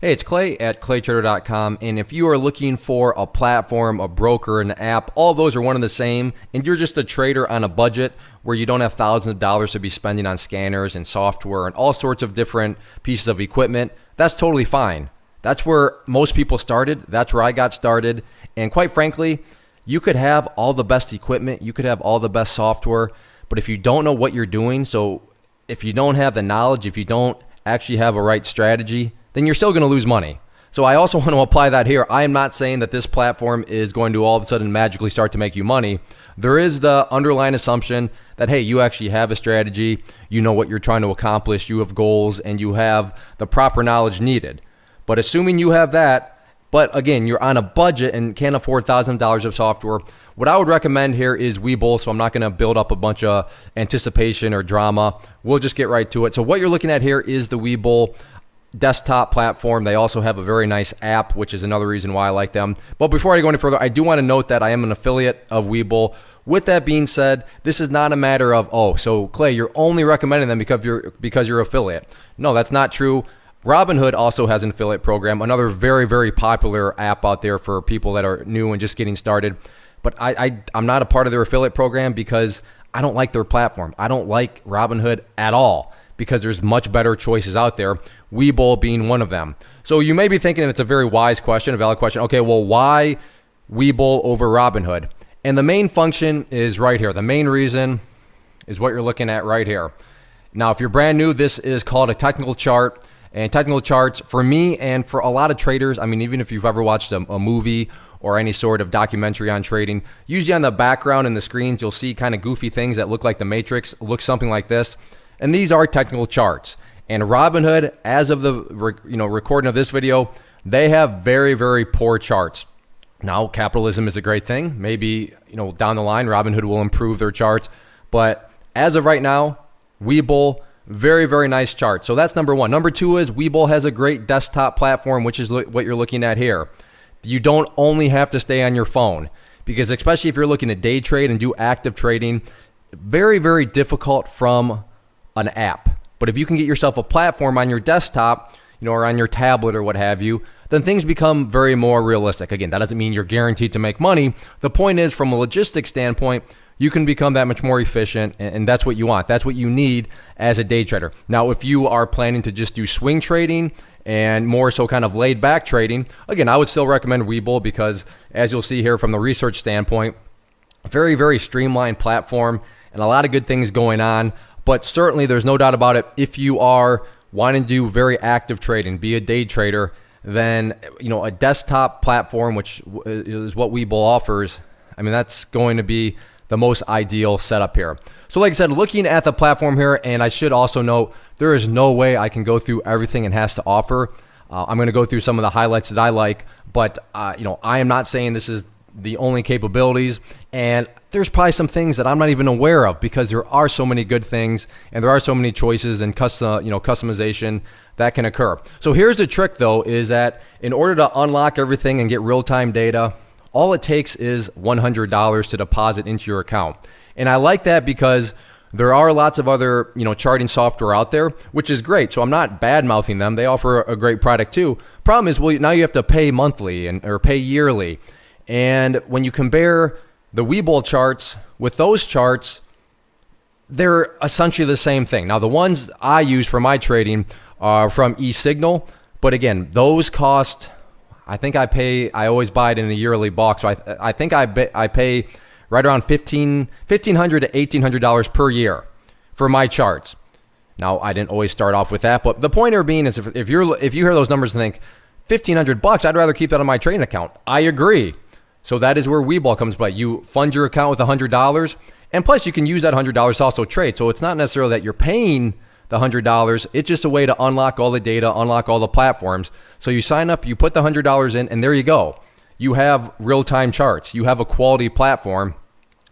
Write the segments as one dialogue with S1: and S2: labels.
S1: Hey, it's Clay at claytrader.com, and if you are looking for a platform, a broker, an app, all of those are one and the same, and you're just a trader on a budget where you don't have thousands of dollars to be spending on scanners and software and all sorts of different pieces of equipment, that's totally fine. That's where most people started. That's where I got started, and quite frankly, you could have all the best equipment, you could have all the best software, but if you don't know what you're doing, so if you don't have the knowledge, if you don't actually have a right strategy, then you're still going to lose money. So I also want to apply that here. I am not saying that this platform is going to all of a sudden magically start to make you money. There is the underlying assumption that, hey, you actually have a strategy, you know what you're trying to accomplish, you have goals, and you have the proper knowledge needed. But assuming you have that, but again, you're on a budget and can't afford thousands of dollars of software, what I would recommend here is WeBull, so I'm not going to build up a bunch of anticipation or drama. We'll just get right to it. So what you're looking at here is the WeBull desktop platform. They also have a very nice app, which is another reason why I like them. But before I go any further, I do want to note that I am an affiliate of WeBull. With that being said, this is not a matter of, oh, so Clay, you're only recommending them because you're affiliate. No, that's not true. Robinhood also has an affiliate program, another very, very popular app out there for people that are new and just getting started. But I'm not a part of their affiliate program because I don't like their platform. I don't like Robinhood at all, because there's much better choices out there, WeBull being one of them. So you may be thinking it's a very wise question, a valid question. Okay, well, why WeBull over Robinhood? And the main function is right here. The main reason is what you're looking at right here. Now, if you're brand new, this is called a technical chart. And technical charts, for me and for a lot of traders, I mean, even if you've ever watched a movie or any sort of documentary on trading, usually on the background and the screens, you'll see kind of goofy things that look like the Matrix, look something like this. And these are technical charts. And Robinhood, as of the recording of this video, they have very, very poor charts. Now, capitalism is a great thing. Maybe down the line, Robinhood will improve their charts. But as of right now, WeBull, very, very nice chart. So that's number one. Number two is WeBull has a great desktop platform, which is what you're looking at here. You don't only have to stay on your phone, because especially if you're looking to day trade and do active trading, very, very difficult from an app. But if you can get yourself a platform on your desktop, or on your tablet or what have you, then things become very more realistic. Again, that doesn't mean you're guaranteed to make money. The point is, from a logistics standpoint, you can become that much more efficient, and that's what you want. That's what you need as a day trader. Now, if you are planning to just do swing trading and more so kind of laid back trading, again, I would still recommend WeBull, because as you'll see here from the research standpoint, very, very streamlined platform and a lot of good things going on. But certainly there's no doubt about it, if you are wanting to do very active trading, be a day trader, then a desktop platform, which is what WeBull offers, I mean, that's going to be the most ideal setup here. So like I said, looking at the platform here, and I should also note, there is no way I can go through everything it has to offer. I'm going to go through some of the highlights that I like, but I am not saying this is the only capabilities, and there's probably some things that I'm not even aware of, because there are so many good things and there are so many choices and customization that can occur. So here's the trick though, is that in order to unlock everything and get real-time data, all it takes is $100 to deposit into your account. And I like that because there are lots of other charting software out there, which is great. So I'm not bad-mouthing them. They offer a great product too. Problem is, well, now you have to pay monthly or pay yearly. And when you compare the WeBull charts with those charts, they're essentially the same thing. Now, the ones I use for my trading are from eSignal, but again, those cost, I think I always buy it in a yearly box. So I think I pay right around $1,500 to $1,800 per year for my charts. Now, I didn't always start off with that, but the point here being is if you hear those numbers and think $1,500, I'd rather keep that on my trading account. I agree. So that is where WeBull comes by. You fund your account with $100, and plus you can use that $100 to also trade. So it's not necessarily that you're paying the $100. It's just a way to unlock all the data, unlock all the platforms. So you sign up, you put the $100 in, and there you go. You have real-time charts. You have a quality platform,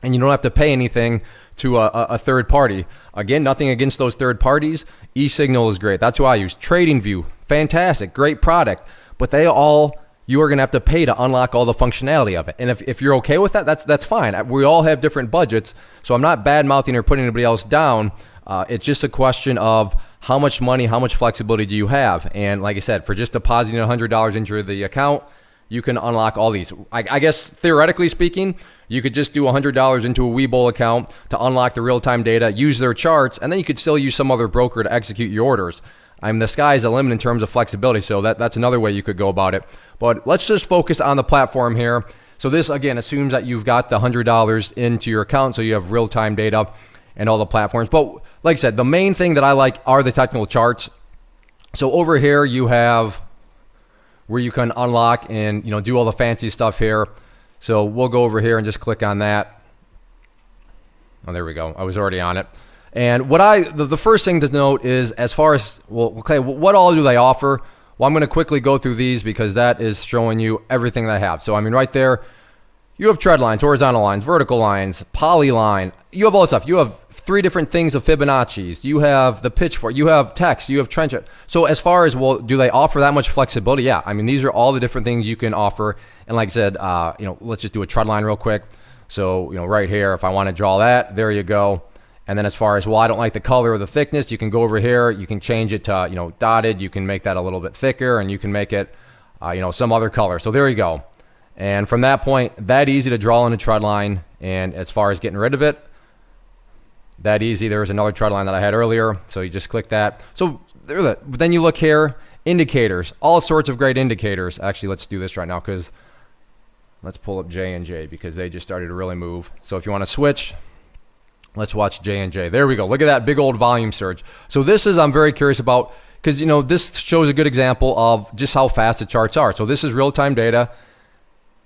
S1: and you don't have to pay anything to a third party. Again, nothing against those third parties. eSignal is great. That's who I use. TradingView, fantastic, great product. But you are going to have to pay to unlock all the functionality of it. And if you're okay with that, that's fine. We all have different budgets, so I'm not bad-mouthing or putting anybody else down. It's just a question of how much money, how much flexibility do you have? And like I said, for just depositing $100 into the account, you can unlock all these. I guess theoretically speaking, you could just do $100 into a WeBull account to unlock the real-time data, use their charts, and then you could still use some other broker to execute your orders. I mean, the sky's the limit in terms of flexibility, so that's another way you could go about it. But let's just focus on the platform here. So this, again, assumes that you've got the $100 into your account, so you have real-time data and all the platforms. But like I said, the main thing that I like are the technical charts. So over here, you have where you can unlock and do all the fancy stuff here. So we'll go over here and just click on that. Oh, there we go. I was already on it. And what the first thing to note is, as far as, well, okay, what all do they offer? Well, I'm going to quickly go through these because that is showing you everything they have. So I mean, right there, you have trend lines, horizontal lines, vertical lines, polyline. You have all this stuff. You have 3 different things of Fibonacci's. You have the pitchfork. You have text. You have trend. So as far as, well, do they offer that much flexibility? Yeah. I mean, these are all the different things you can offer. And like I said, let's just do a trend line real quick. So, right here, if I want to draw that, there you go. And then as far as, well, I don't like the color or the thickness, you can go over here. You can change it to, dotted. You can make that a little bit thicker, and you can make it, some other color. So there you go. And from that point, that easy to draw in a trend line. And as far as getting rid of it, that easy. There was another trend line that I had earlier. So you just click that. So then you look here, indicators, all sorts of great indicators. Actually, let's do this right now because let's pull up J&J because they just started to really move. So if you want to switch, let's watch J&J. There we go. Look at that big old volume surge. So this is, I'm very curious about, because, this shows a good example of just how fast the charts are. So this is real-time data.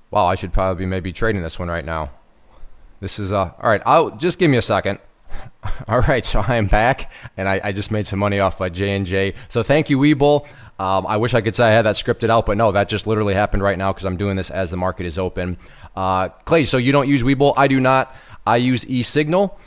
S1: Wow, I should probably be maybe trading this one right now. This is, all right, just give me a second. All right, so I am back, and I just made some money off J&J. So thank you, WeBull. I wish I could say I had that scripted out, but no, that just literally happened right now because I'm doing this as the market is open. Clay, so you don't use WeBull? I do not. I use eSignal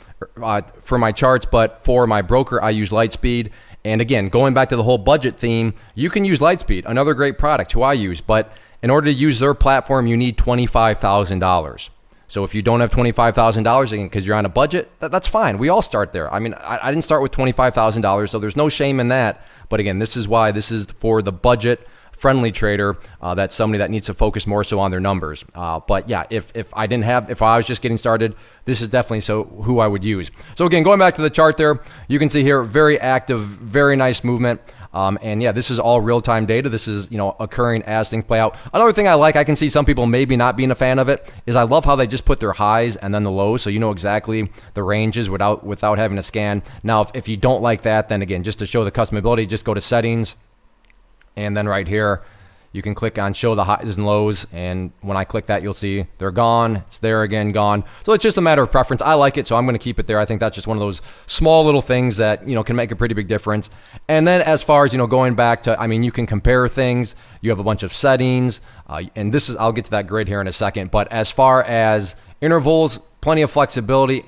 S1: for my charts, but for my broker, I use Lightspeed. And again, going back to the whole budget theme, you can use Lightspeed, another great product who I use, but in order to use their platform, you need $25,000. So if you don't have $25,000, again, because you're on a budget, that's fine. We all start there. I mean, I didn't start with $25,000, so there's no shame in that. But again, this is why this is for the budget-friendly trader. That's somebody that needs to focus more so on their numbers. But yeah, if I was just getting started, this is definitely who I would use. So again, going back to the chart there, you can see here, very active, very nice movement. And yeah, this is all real-time data. This is, occurring as things play out. Another thing I can see some people maybe not being a fan of it, is I love how they just put their highs and then the lows, so you know exactly the ranges without having to scan. Now, if you don't like that, then again, just to show the customability, just go to settings, and then right here, you can click on show the highs and lows, and when I click that, you'll see they're gone. It's there again, gone. So it's just a matter of preference. I like it, so I'm going to keep it there. I think that's just one of those small little things that, can make a pretty big difference. And then as far as, going back to, you can compare things. You have a bunch of settings, and I'll get to that grid here in a second. But as far as intervals, plenty of flexibility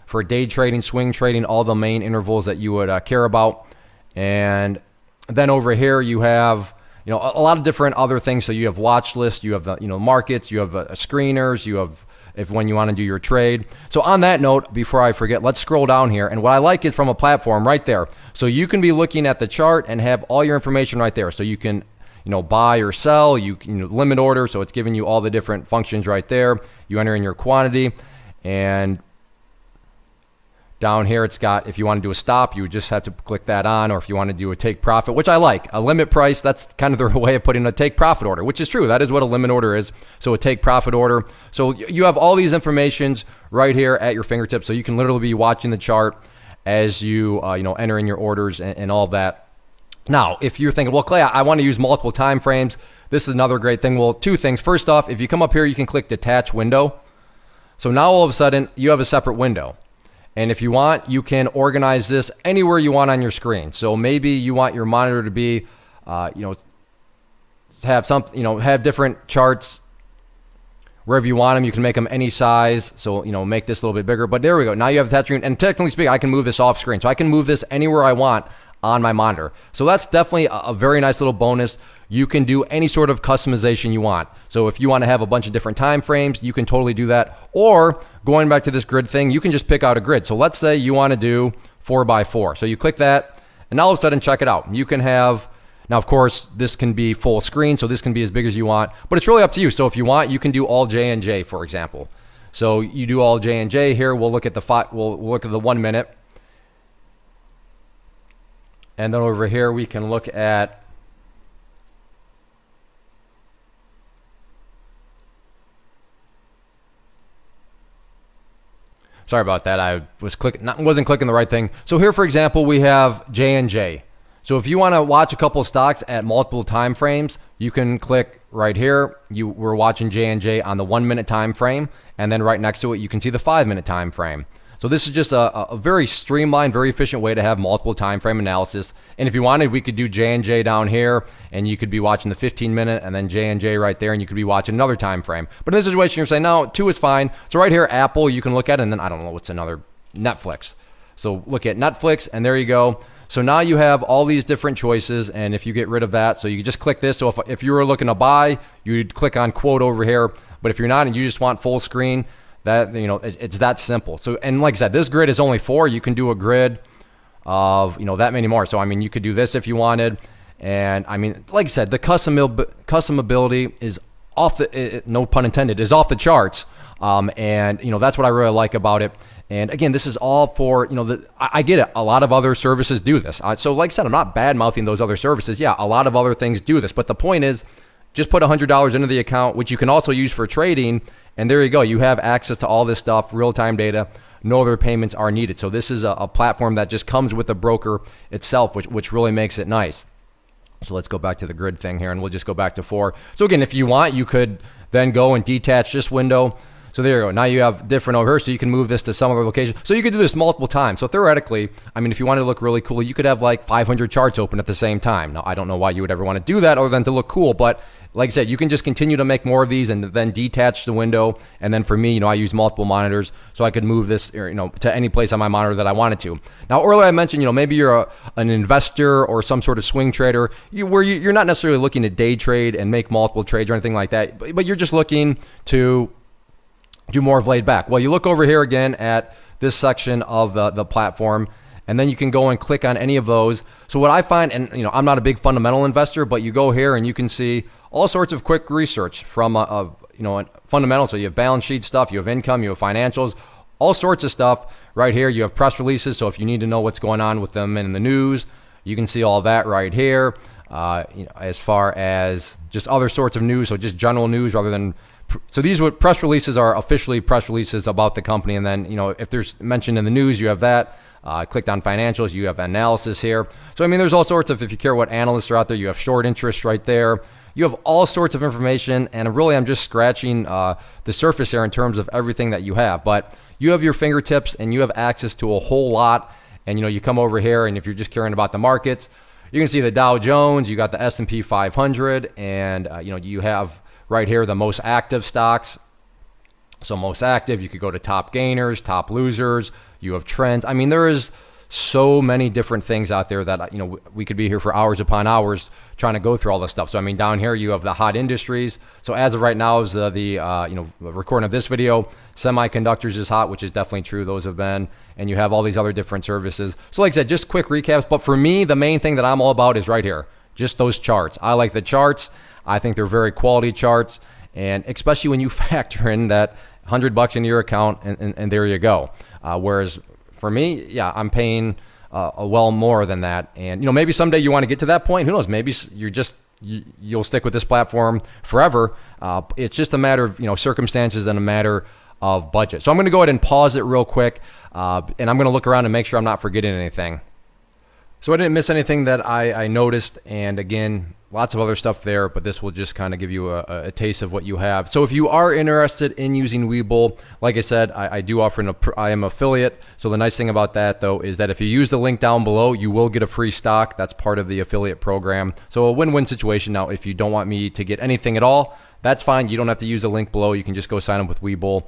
S1: for day trading, swing trading, all the main intervals that you would care about. And then over here, you have a lot of different other things. So you have watch lists, you have the, markets, you have screeners, you have when you want to do your trade. So on that note, before I forget, let's scroll down here. And what I like is from a platform right there. So you can be looking at the chart and have all your information right there. So you can, buy or sell, you can limit order. So it's giving you all the different functions right there. You enter in your quantity, and down here, it's got, if you want to do a stop, you would just have to click that on, or if you want to do a take profit, which I like. A limit price, that's kind of the way of putting a take profit order, which is true. That is what a limit order is. So a take profit order. So you have all these informations right here at your fingertips. So you can literally be watching the chart as you, enter in your orders and all of that. Now, if you're thinking, well, Clay, I want to use multiple time frames, this is another great thing. Well, two things. First off, if you come up here, you can click detach window. So now all of a sudden, you have a separate window. And if you want, you can organize this anywhere you want on your screen. So maybe you want your monitor to be, have have different charts wherever you want them. You can make them any size. So, make this a little bit bigger. But there we go. Now you have the touch screen. And technically speaking, I can move this off screen. So I can move this anywhere I want on my monitor. So that's definitely a very nice little bonus. you can do any sort of customization you want. So if you want to have a bunch of different time frames, you can totally do that. Or going back to this grid thing, you can just pick out a grid. So let's say you want to do 4x4. So you click that, and all of a sudden, check it out. You can have, now of course, this can be full screen, so this can be as big as you want, but it's really up to you. So if you want, you can do all J&J, for example. So you do all J&J here. We'll look at we'll look at the 1 minute. And then over here, we can look at sorry about that. I wasn't clicking the right thing. So here, for example, we have J&J. So if you want to watch a couple of stocks at multiple time frames, you can click right here. We're watching J&J on the 1 minute time frame, and then right next to it, you can see the 5 minute time frame. So this is just a very streamlined, very efficient way to have multiple time frame analysis. And if you wanted, we could do J&J down here, and you could be watching the 15 minute, and then J&J right there, and you could be watching another time frame. But in this situation, you're saying, no, 2 is fine. So right here, Apple, you can look at it, and then I don't know what's another, Netflix. So look at Netflix, and there you go. So now you have all these different choices, and if you get rid of that, so you just click this. So if you were looking to buy, you'd click on quote over here. But if you're not and you just want full screen, that, it's that simple. So, and like I said, this grid is only 4. You can do a grid of, that many more. So, I mean, you could do this if you wanted. And I mean, like I said, the customability is off the, no pun intended, is off the charts. And that's what I really like about it. And again, this is all for, I get it. A lot of other services do this. So like I said, I'm not bad mouthing those other services. Yeah, a lot of other things do this. But the point is, just put $100 into the account, which you can also use for trading. And there you go. You have access to all this stuff, real-time data. No other payments are needed. So this is a platform that just comes with the broker itself, which really makes it nice. So let's go back to the grid thing here, and we'll just go back to 4. So again, if you want, you could then go and detach this window. So there you go. Now you have different over here, so you can move this to some other location. So you could do this multiple times. So theoretically, I mean, if you wanted to look really cool, you could have like 500 charts open at the same time. Now, I don't know why you would ever want to do that other than to look cool, but like I said, you can just continue to make more of these and then detach the window. And then for me, I use multiple monitors, so I could move this, to any place on my monitor that I wanted to. Now, earlier I mentioned, maybe you're an investor or some sort of swing trader where you're not necessarily looking to day trade and make multiple trades or anything like that, but you're just looking to do more of laid back. Well, you look over here again at this section of the platform, and then you can go and click on any of those. So what I find, and I'm not a big fundamental investor, but you go here and you can see all sorts of quick research from fundamental. So you have balance sheet stuff, you have income, you have financials, all sorts of stuff right here. You have press releases. So if you need to know what's going on with them in the news, you can see all that right here. As far as just other sorts of news, so just general news rather than. So these press releases are officially press releases about the company. And then, if there's mentioned in the news, you have that. Clicked on financials, you have analysis here. So, I mean, there's all sorts of, if you care what analysts are out there, you have short interest right there. You have all sorts of information. And really, I'm just scratching the surface here in terms of everything that you have. But you have your fingertips and you have access to a whole lot. And, you come over here, and if you're just caring about the markets, you can see the Dow Jones, you got the S&P 500, and, you have right here the most active stocks. So most active, you could go to top gainers, top losers, you have trends. I mean, there is so many different things out there that, we could be here for hours upon hours trying to go through all this stuff. So, I mean, down here you have the hot industries. So as of right now is the recording of this video, semiconductors is hot, which is definitely true. Those have been, and you have all these other different services. So like I said, just quick recaps. But for me, the main thing that I'm all about is right here, just those charts. I like the charts. I think they're very quality charts. And especially when you factor in that $100 into your account, and there you go. Whereas for me, yeah, I'm paying well more than that. And maybe someday you want to get to that point. Who knows? Maybe you'll stick with this platform forever. It's just a matter of circumstances and a matter of budget. So I'm going to go ahead and pause it real quick, and I'm going to look around and make sure I'm not forgetting anything. So I didn't miss anything that I noticed. And again, lots of other stuff there, but this will just kind of give you a taste of what you have. So if you are interested in using WeBull, like I said, I do offer I am affiliate. So the nice thing about that though is that if you use the link down below, you will get a free stock. That's part of the affiliate program. So a win-win situation. Now, if you don't want me to get anything at all, that's fine. You don't have to use the link below. You can just go sign up with WeBull.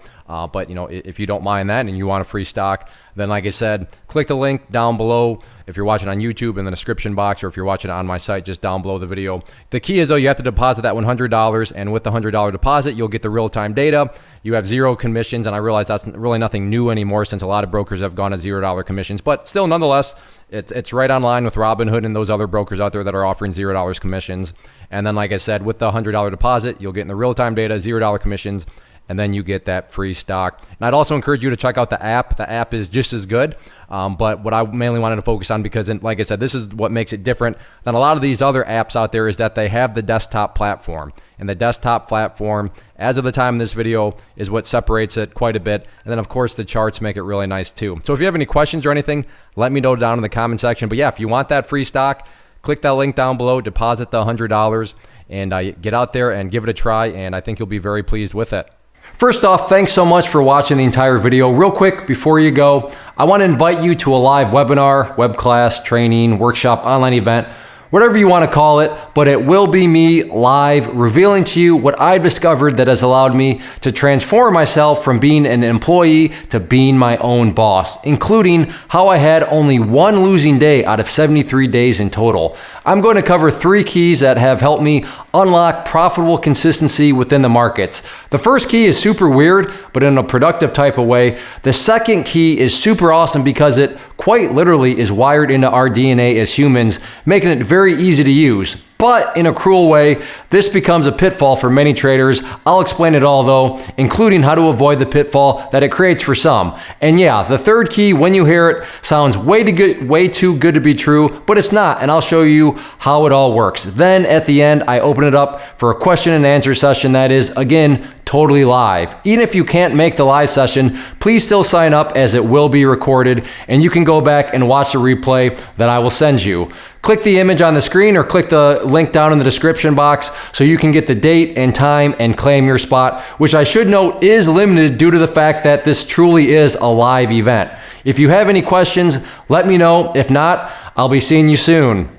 S1: But if you don't mind that and you want a free stock, then like I said, click the link down below. if you're watching on YouTube, in the description box, or if you're watching it on my site, just down below the video. The key is, though, you have to deposit that $100, and with the $100 deposit, you'll get the real-time data. You have 0 commissions, and I realize that's really nothing new anymore since a lot of brokers have gone to $0 commissions, but still, nonetheless, it's right on line with Robinhood and those other brokers out there that are offering $0 commissions. And then, like I said, with the $100 deposit, you'll get in the real-time data, $0 commissions, and then you get that free stock. And I'd also encourage you to check out the app. The app is just as good, but what I mainly wanted to focus on, because like I said, this is what makes it different than a lot of these other apps out there, is that they have the desktop platform. And the desktop platform, as of the time of this video, is what separates it quite a bit. And then, of course, the charts make it really nice too. So if you have any questions or anything, let me know down in the comment section. But yeah, if you want that free stock, click that link down below, deposit the $100, and get out there and give it a try, and I think you'll be very pleased with it. First off, thanks so much for watching the entire video. Real quick, before you go, I want to invite you to a live webinar, web class, training, workshop, online event, whatever you want to call it, but it will be me live revealing to you what I've discovered that has allowed me to transform myself from being an employee to being my own boss, including how I had only 1 losing day out of 73 days in total. I'm going to cover 3 keys that have helped me unlock profitable consistency within the markets. The first key is super weird, but in a productive type of way. The second key is super awesome because it quite literally is wired into our DNA as humans, making it very easy to use. But in a cruel way, this becomes a pitfall for many traders. I'll explain it all though, including how to avoid the pitfall that it creates for some. And yeah, the third key, when you hear it, sounds way too good to be true, but it's not, and I'll show you how it all works. Then at the end, I open it up for a question and answer session that is, again, totally live. Even if you can't make the live session, please still sign up, as it will be recorded, and you can go back and watch the replay that I will send you. Click the image on the screen or click the link down in the description box so you can get the date and time and claim your spot, which I should note is limited due to the fact that this truly is a live event. If you have any questions, let me know. If not, I'll be seeing you soon.